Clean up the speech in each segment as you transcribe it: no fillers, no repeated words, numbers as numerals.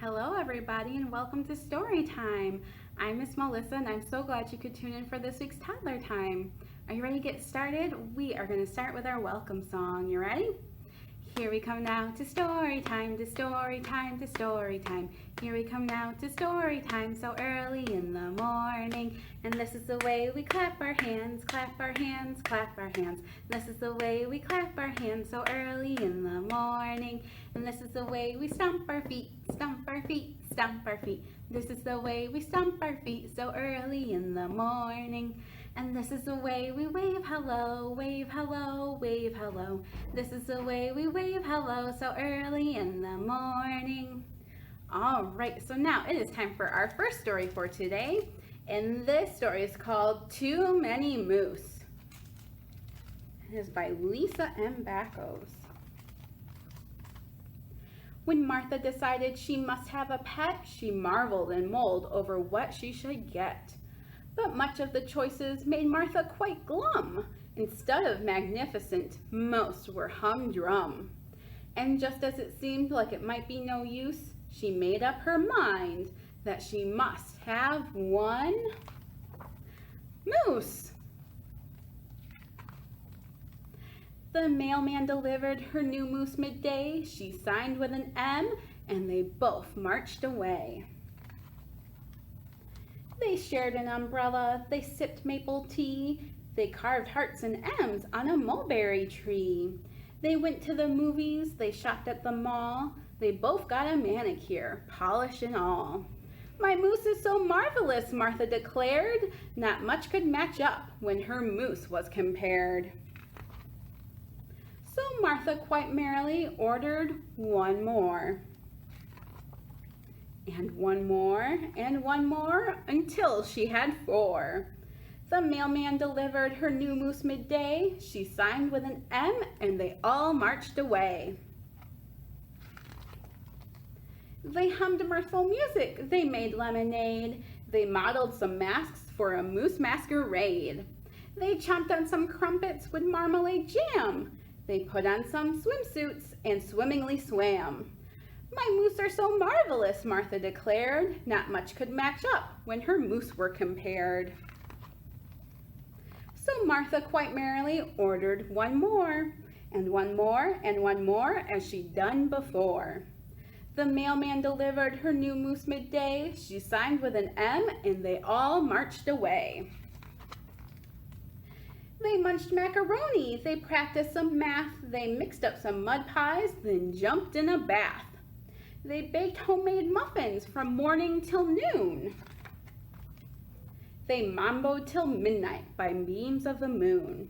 Hello everybody and welcome to Story Time. I'm Miss Melissa and I'm so glad you could tune in for this week's Toddler Time. Are you ready to get started? We are going to start with our welcome song. You ready? Here we come now to story time, to story time, to story time. Here we come now to story time so early in the morning. And this is the way we clap our hands, clap our hands, clap our hands. This is the way we clap our hands so early in the morning. And this is the way we stomp our feet, stomp our feet, stomp our feet. This is the way we stomp our feet so early in the morning. And this is the way we wave hello, wave hello, wave hello. This is the way we wave hello so early in the morning. All right, so now it is time for our first story for today. And this story is called Too Many Moose. It is by Lisa M. Backos. When Martha decided she must have a pet, she marveled and mulled over what she should get. But much of the choices made Martha quite glum. Instead of magnificent, most were humdrum. And just as it seemed like it might be no use, she made up her mind that she must have one moose. The mailman delivered her new moose midday. She signed with an M, and they both marched away. They shared an umbrella, they sipped maple tea, they carved hearts and M's on a mulberry tree. They went to the movies, they shopped at the mall, they both got a manicure, polish and all. My moose is so marvelous, Martha declared, not much could match up when her moose was compared. So Martha quite merrily ordered one more. And one more, until she had four. The mailman delivered her new moose midday. She signed with an M, and they all marched away. They hummed mirthful music, they made lemonade. They modeled some masks for a moose masquerade. They chomped on some crumpets with marmalade jam. They put on some swimsuits and swimmingly swam. My moose are so marvelous, Martha declared. Not much could match up when her moose were compared. So Martha quite merrily ordered one more, and one more, and one more, as she'd done before. The mailman delivered her new moose midday. She signed with an M, and they all marched away. They munched macaroni, they practiced some math, they mixed up some mud pies, then jumped in a bath. They baked homemade muffins from morning till noon. They mamboed till midnight by beams of the moon.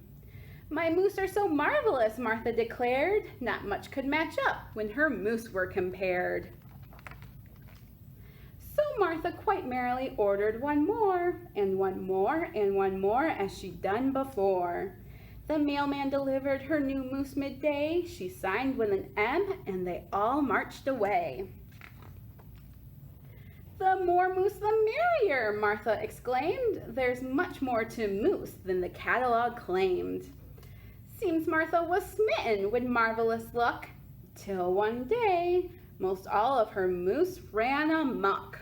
My moose are so marvelous, Martha declared. Not much could match up when her moose were compared. So Martha quite merrily ordered one more, and one more, and one more, as she'd done before. The mailman delivered her new moose midday. She signed with an M, and they all marched away. The more moose the merrier, Martha exclaimed. There's much more to moose than the catalog claimed. Seems Martha was smitten with marvelous luck, till one day, most all of her moose ran amok.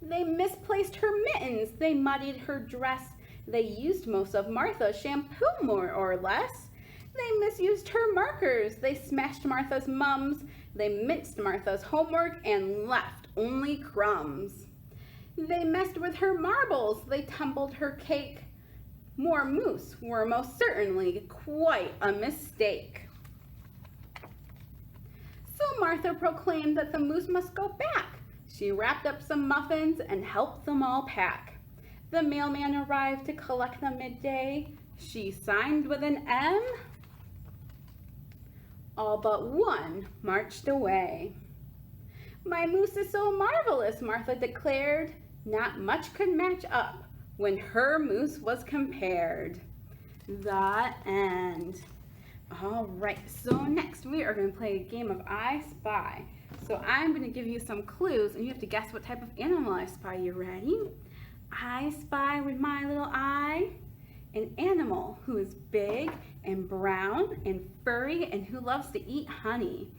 They misplaced her mittens, they muddied her dress, they used most of Martha's shampoo more or less. They misused her markers, they smashed Martha's mums, they minced Martha's homework and left only crumbs. They messed with her marbles, they tumbled her cake. More moose were most certainly quite a mistake. So Martha proclaimed that the moose must go back. She wrapped up some muffins and helped them all pack. The mailman arrived to collect them midday. She signed with an M. All but one marched away. My moose is so marvelous, Martha declared. Not much could match up when her moose was compared. The end. All right, so next we are going to play a game of I Spy. So I'm going to give you some clues and you have to guess what type of animal I spy. You ready? I spy with my little eye an animal who is big and brown and furry and who loves to eat honey.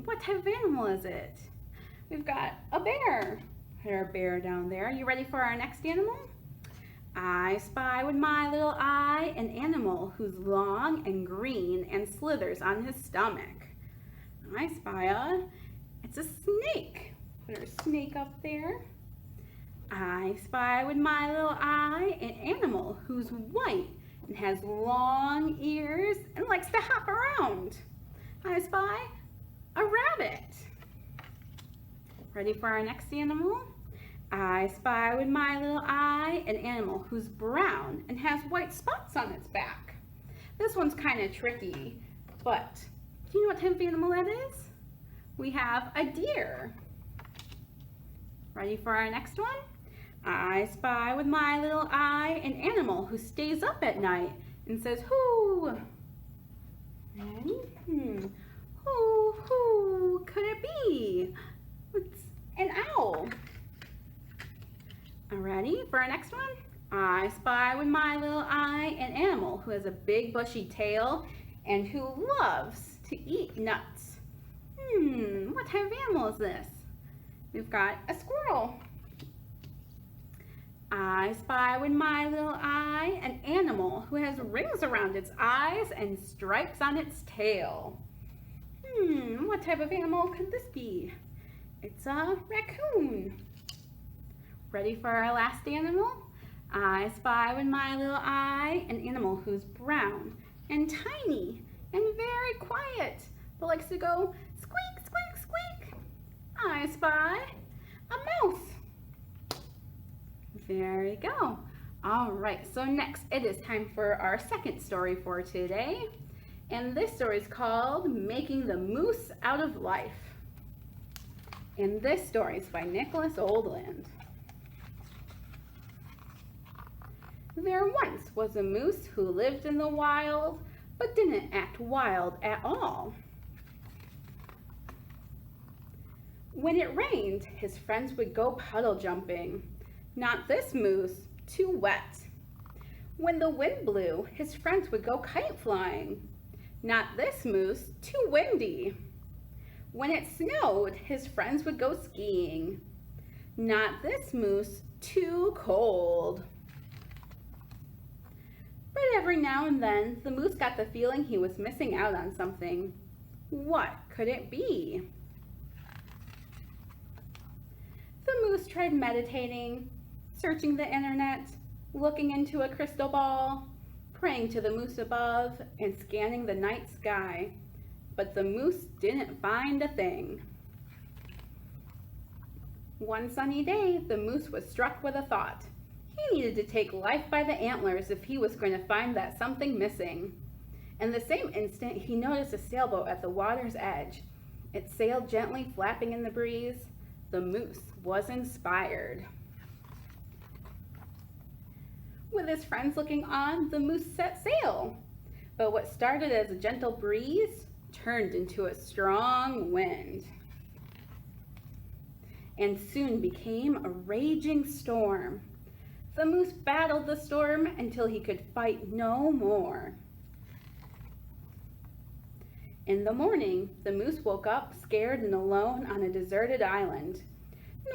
What type of animal is it? We've got a bear. Our bear down there. You ready for our next animal? I spy with my little eye an animal who's long and green and slithers on his stomach. I spy it's a snake. Put our snake up there. I spy with my little eye an animal who's white and has long ears and likes to hop around. I spy a rabbit. Ready for our next animal? I spy with my little eye an animal who's brown and has white spots on its back. This one's kind of tricky, but do you know what type of animal that is? We have a deer. Ready for our next one? I spy with my little eye an animal who stays up at night and says, "Whoo!" And, who could it be? It's an owl. Ready for our next one? I spy with my little eye an animal who has a big bushy tail and who loves to eat nuts. What type of animal is this? We've got a squirrel. I spy with my little eye an animal who has rings around its eyes and stripes on its tail. What type of animal could this be? It's a raccoon. Ready for our last animal? I spy with my little eye an animal who's brown and tiny and very quiet, but likes to go squeak, squeak, squeak. I spy a mouse. There you go. All right, so next it is time for our second story for today. And this story is called Making the Moose Out of Life. And this story is by Nicholas Oldland. There once was a moose who lived in the wild, but didn't act wild at all. When it rained, his friends would go puddle jumping. Not this moose, too wet. When the wind blew, his friends would go kite flying. Not this moose, too windy. When it snowed, his friends would go skiing. Not this moose, too cold. But every now and then, the moose got the feeling he was missing out on something. What could it be? The moose tried meditating, searching the internet, looking into a crystal ball, praying to the moose above, and scanning the night sky. But the moose didn't find a thing. One sunny day, the moose was struck with a thought. He needed to take life by the antlers if he was going to find that something missing. In the same instant, he noticed a sailboat at the water's edge. It sailed gently, flapping in the breeze. The moose was inspired. With his friends looking on, the moose set sail. But what started as a gentle breeze turned into a strong wind, and soon became a raging storm. The moose battled the storm until he could fight no more. In the morning, the moose woke up scared and alone on a deserted island.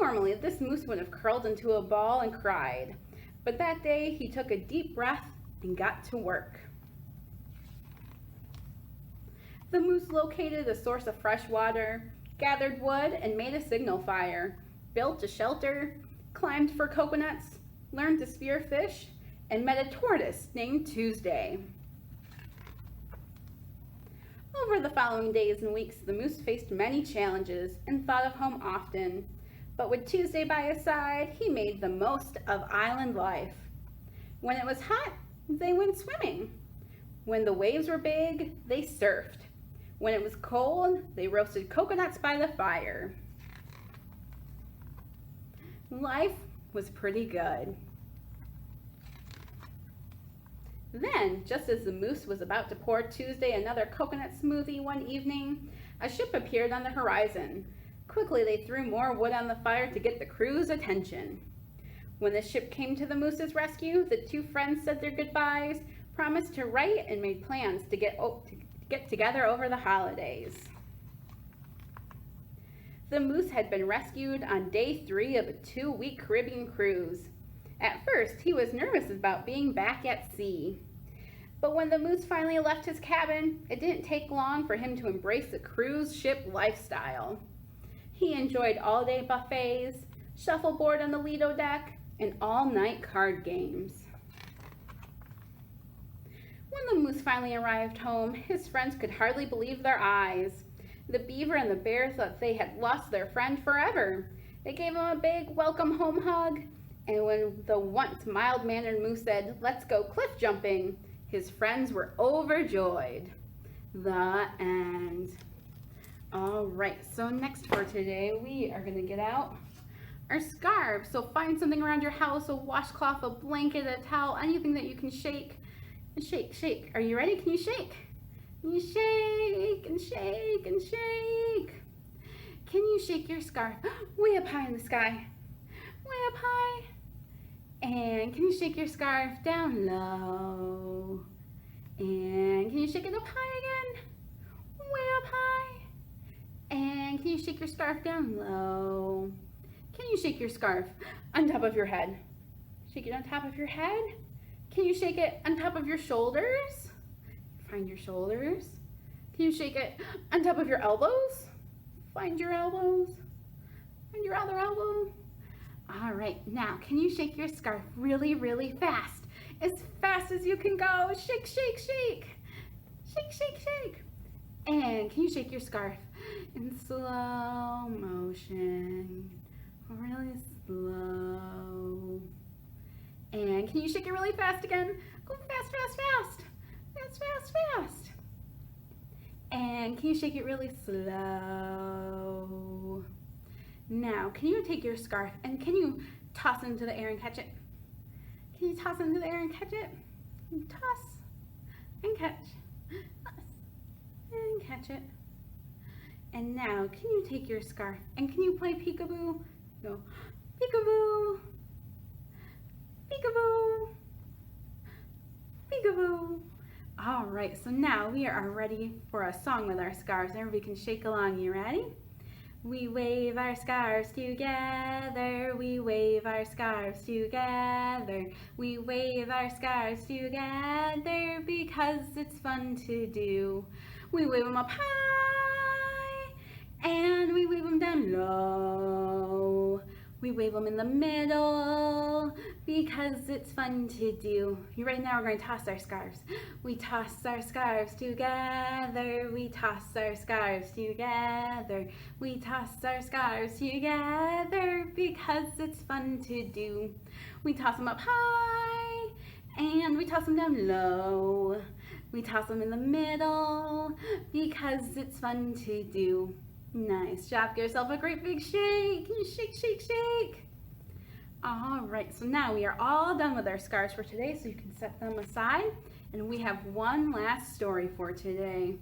Normally, this moose would have curled into a ball and cried, but that day he took a deep breath and got to work. The moose located a source of fresh water, gathered wood and made a signal fire, built a shelter, climbed for coconuts, learned to spear fish, and met a tortoise named Tuesday. Over the following days and weeks, the moose faced many challenges and thought of home often. But with Tuesday by his side, he made the most of island life. When it was hot, they went swimming. When the waves were big, they surfed. When it was cold, they roasted coconuts by the fire. Life was pretty good. Then, just as the moose was about to pour Tuesday another coconut smoothie one evening, a ship appeared on the horizon. Quickly, they threw more wood on the fire to get the crew's attention. When the ship came to the moose's rescue, the two friends said their goodbyes, promised to write, and made plans to get together over the holidays. The moose had been rescued on day 3 of a 2-week Caribbean cruise. At first, he was nervous about being back at sea. But when the moose finally left his cabin, it didn't take long for him to embrace the cruise ship lifestyle. He enjoyed all-day buffets, shuffleboard on the Lido deck, and all-night card games. When the moose finally arrived home, his friends could hardly believe their eyes. The beaver and the bear thought they had lost their friend forever. They gave him a big welcome home hug, and when the once mild-mannered moose said, "Let's go cliff jumping," his friends were overjoyed. The end. All right, so next for today, we are going to get out our scarves. So find something around your house, a washcloth, a blanket, a towel, anything that you can shake. And shake, shake. Are you ready? Can you shake? Can you shake and shake and shake? Can you shake your scarf way up high in the sky? Way up high. And can you shake your scarf down low? And can you shake it up high again? Way up high. And can you shake your scarf down low? Can you shake your scarf on top of your head? Shake it on top of your head. Can you shake it on top of your shoulders? Find your shoulders. Can you shake it on top of your elbows? Find your elbows. Find your other elbow. All right, now can you shake your scarf really, really fast? As fast as you can go. Shake, shake, shake. Shake, shake, shake. And can you shake your scarf in slow motion? Really slow. And can you shake it really fast again? Go fast, fast, fast. Fast, fast, fast. And can you shake it really slow? Now, can you take your scarf and can you toss it into the air and catch it? Can you toss it into the air and catch it? Toss and catch. Toss and catch it. And now, can you take your scarf and can you play peekaboo? Go, peekaboo, peekaboo, peekaboo. All right, so now we are ready for a song with our scarves. Everybody can shake along. You ready? We wave our scarves together, we wave our scarves together, we wave our scarves together because it's fun to do. We wave them up high and we wave them down low. We wave them in the middle because it's fun to do. You ready? Now we're going to toss our scarves. We toss our scarves together. We toss our scarves together. We toss our scarves together because it's fun to do. We toss them up high and we toss them down low. We toss them in the middle because it's fun to do. Nice job. Give yourself a great big shake. Can you shake, shake, shake? All right, so now we are all done with our scarves for today, so you can set them aside. And we have one last story for today.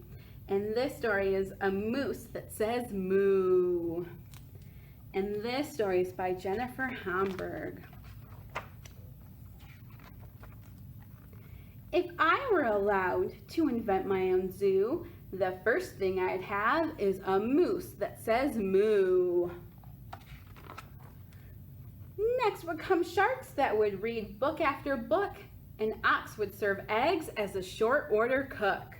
And this story is A Moose That Says Moo. And this story is by Jennifer Hamburg. If I were allowed to invent my own zoo, the first thing I'd have is a moose that says moo. Next would come sharks that would read book after book. An ox would serve eggs as a short order cook.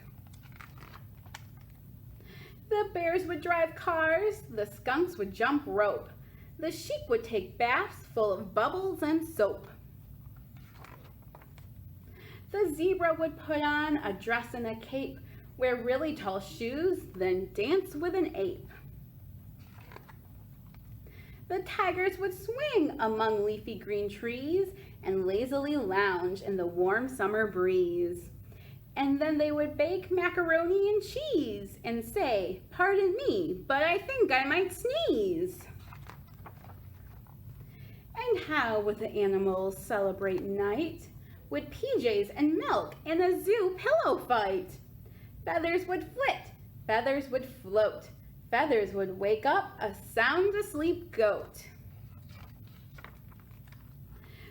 The bears would drive cars. The skunks would jump rope. The sheep would take baths full of bubbles and soap. The zebra would put on a dress and a cape, wear really tall shoes, then dance with an ape. The tigers would swing among leafy green trees and lazily lounge in the warm summer breeze. And then they would bake macaroni and cheese and say, "Pardon me, but I think I might sneeze." And how would the animals celebrate night? With PJs and milk and a zoo pillow fight. Feathers would flit, feathers would float, feathers would wake up a sound asleep goat.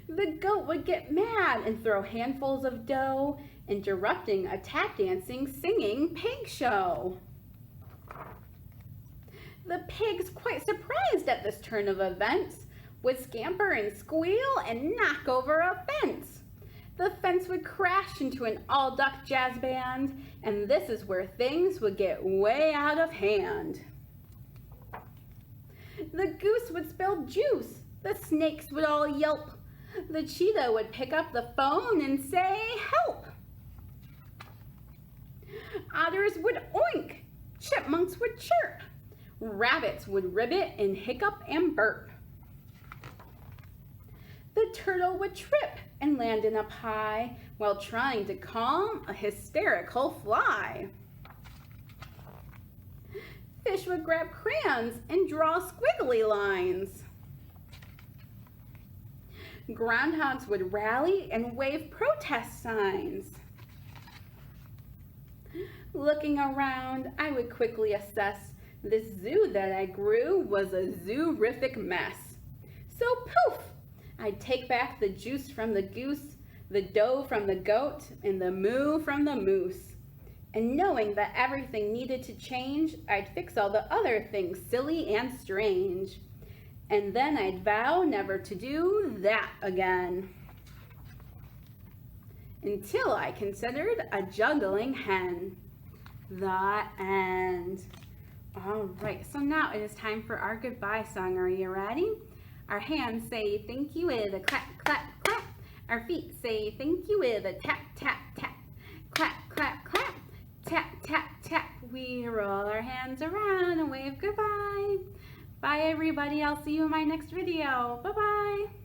The goat would get mad and throw handfuls of dough, interrupting a tap dancing, singing pig show. The pigs, quite surprised at this turn of events, would scamper and squeal and knock over a fence. The fence would crash into an all-duck jazz band, and this is where things would get way out of hand. The goose would spill juice, the snakes would all yelp, the cheetah would pick up the phone and say, "Help!" Otters would oink, chipmunks would chirp, rabbits would ribbit and hiccup and burp. The turtle would trip and land in a pie while trying to calm a hysterical fly. Fish would grab crayons and draw squiggly lines. Groundhogs would rally and wave protest signs. Looking around, I would quickly assess this zoo that I grew was a zoo-rific mess. So poof! I'd take back the juice from the goose, the dough from the goat, and the moo from the moose. And knowing that everything needed to change, I'd fix all the other things silly and strange. And then I'd vow never to do that again. Until I considered a juggling hen. The end. All right, so now it is time for our goodbye song. Are you ready? Our hands say thank you with a clap, clap, clap. Our feet say thank you with a tap, tap, tap. Clap, clap, clap. Tap, tap, tap. We roll our hands around and wave goodbye. Bye, everybody. I'll see you in my next video. Bye-bye.